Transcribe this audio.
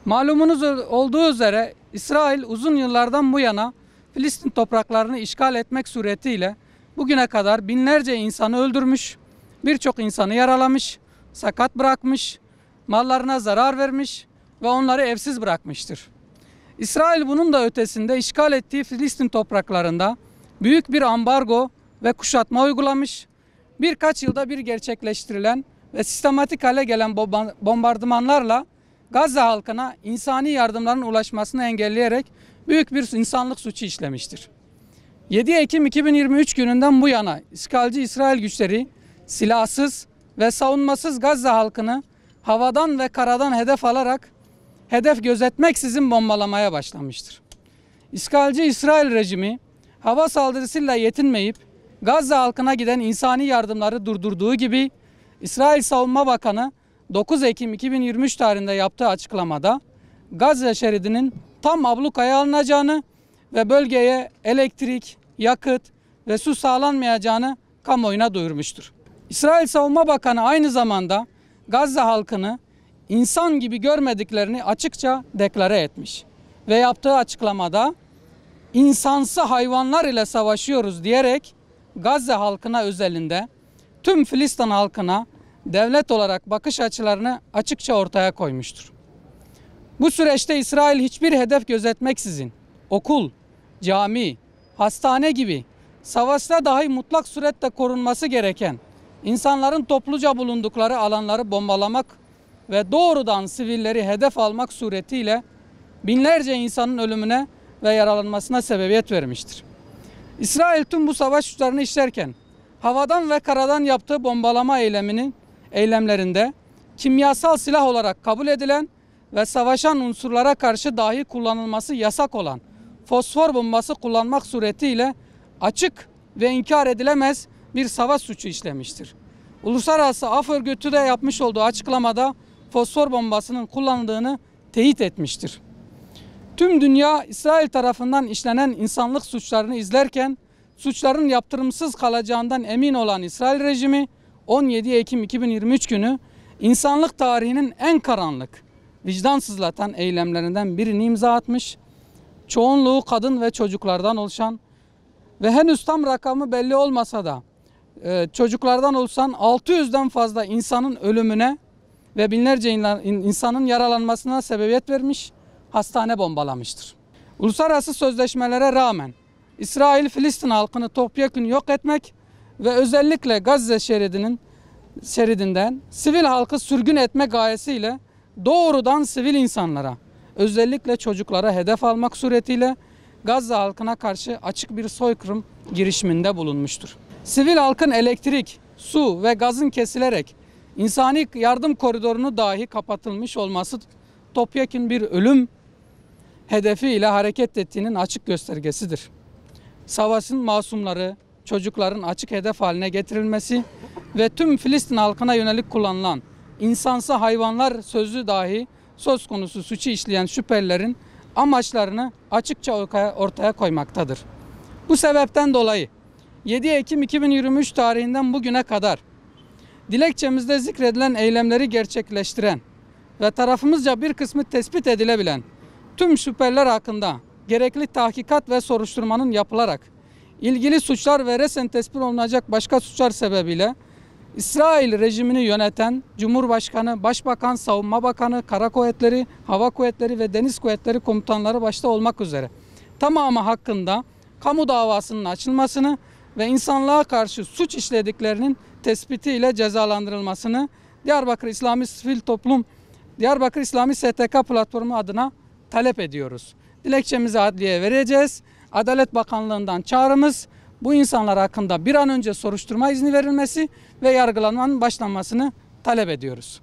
Malumunuz olduğu üzere İsrail uzun yıllardan bu yana Filistin topraklarını işgal etmek suretiyle bugüne kadar binlerce insanı öldürmüş, birçok insanı yaralamış, sakat bırakmış, mallarına zarar vermiş ve onları evsiz bırakmıştır. İsrail bunun da ötesinde işgal ettiği Filistin topraklarında büyük bir ambargo ve kuşatma uygulamış, birkaç yılda bir gerçekleştirilen ve sistematik hale gelen bombardımanlarla Gazze halkına insani yardımların ulaşmasını engelleyerek büyük bir insanlık suçu işlemiştir. 7 Ekim 2023 gününden bu yana işgalci İsrail güçleri silahsız ve savunmasız Gazze halkını havadan ve karadan hedef alarak hedef gözetmeksizin bombalamaya başlamıştır. İşgalci İsrail rejimi hava saldırısıyla yetinmeyip Gazze halkına giden insani yardımları durdurduğu gibi İsrail Savunma Bakanı 9 Ekim 2023 tarihinde yaptığı açıklamada Gazze şeridinin tam ablukaya alınacağını ve bölgeye elektrik, yakıt ve su sağlanmayacağını kamuoyuna duyurmuştur. İsrail Savunma Bakanı aynı zamanda Gazze halkını insan gibi görmediklerini açıkça deklare etmiş ve yaptığı açıklamada insansı hayvanlar ile savaşıyoruz diyerek Gazze halkına özelinde tüm Filistin halkına devlet olarak bakış açılarını açıkça ortaya koymuştur. Bu süreçte İsrail hiçbir hedef gözetmeksizin okul, cami, hastane gibi savaşta dahi mutlak surette korunması gereken insanların topluca bulundukları alanları bombalamak ve doğrudan sivilleri hedef almak suretiyle binlerce insanın ölümüne ve yaralanmasına sebebiyet vermiştir. İsrail tüm bu savaş suçlarını işlerken havadan ve karadan yaptığı bombalama eylemlerinde kimyasal silah olarak kabul edilen ve savaşan unsurlara karşı dahi kullanılması yasak olan fosfor bombası kullanmak suretiyle açık ve inkar edilemez bir savaş suçu işlemiştir. Uluslararası Af Örgütü de yapmış olduğu açıklamada fosfor bombasının kullanıldığını teyit etmiştir. Tüm dünya İsrail tarafından işlenen insanlık suçlarını izlerken suçların yaptırımsız kalacağından emin olan İsrail rejimi 17 Ekim 2023 günü insanlık tarihinin en karanlık, vicdan sızlatan eylemlerinden birini imza atmış, çoğunluğu kadın ve çocuklardan oluşan ve henüz tam rakamı belli olmasa da çocuklardan oluşan 600'den fazla insanın ölümüne ve binlerce insanın yaralanmasına sebebiyet vermiş, hastane bombalamıştır. Uluslararası sözleşmelere rağmen İsrail Filistin halkını topyekün yok etmek ve özellikle Gazze şeridinden sivil halkı sürgün etme gayesiyle doğrudan sivil insanlara, özellikle çocuklara hedef almak suretiyle Gazze halkına karşı açık bir soykırım girişiminde bulunmuştur. Sivil halkın elektrik, su ve gazın kesilerek insani yardım koridorunu dahi kapatılmış olması topyekün bir ölüm hedefiyle hareket ettiğinin açık göstergesidir. Savaşın masumları, çocukların açık hedef haline getirilmesi ve tüm Filistin halkına yönelik kullanılan insansı hayvanlar sözü dahi söz konusu suçu işleyen şüphelilerin amaçlarını açıkça ortaya koymaktadır. Bu sebepten dolayı 7 Ekim 2023 tarihinden bugüne kadar dilekçemizde zikredilen eylemleri gerçekleştiren ve tarafımızca bir kısmı tespit edilebilen tüm şüpheliler hakkında gerekli tahkikat ve soruşturmanın yapılarak ilgili suçlar ve resen tespit olunacak başka suçlar sebebiyle İsrail rejimini yöneten Cumhurbaşkanı, Başbakan, Savunma Bakanı, Kara Kuvvetleri, Hava Kuvvetleri ve Deniz Kuvvetleri komutanları başta olmak üzere tamamı hakkında kamu davasının açılmasını ve insanlığa karşı suç işlediklerinin tespitiyle cezalandırılmasını Diyarbakır İslami Sivil Toplum, Diyarbakır İslami STK platformu adına talep ediyoruz. Dilekçemizi adliyeye vereceğiz. Adalet Bakanlığı'ndan çağrımız bu insanlar hakkında bir an önce soruşturma izni verilmesi ve yargılanmanın başlanmasını talep ediyoruz.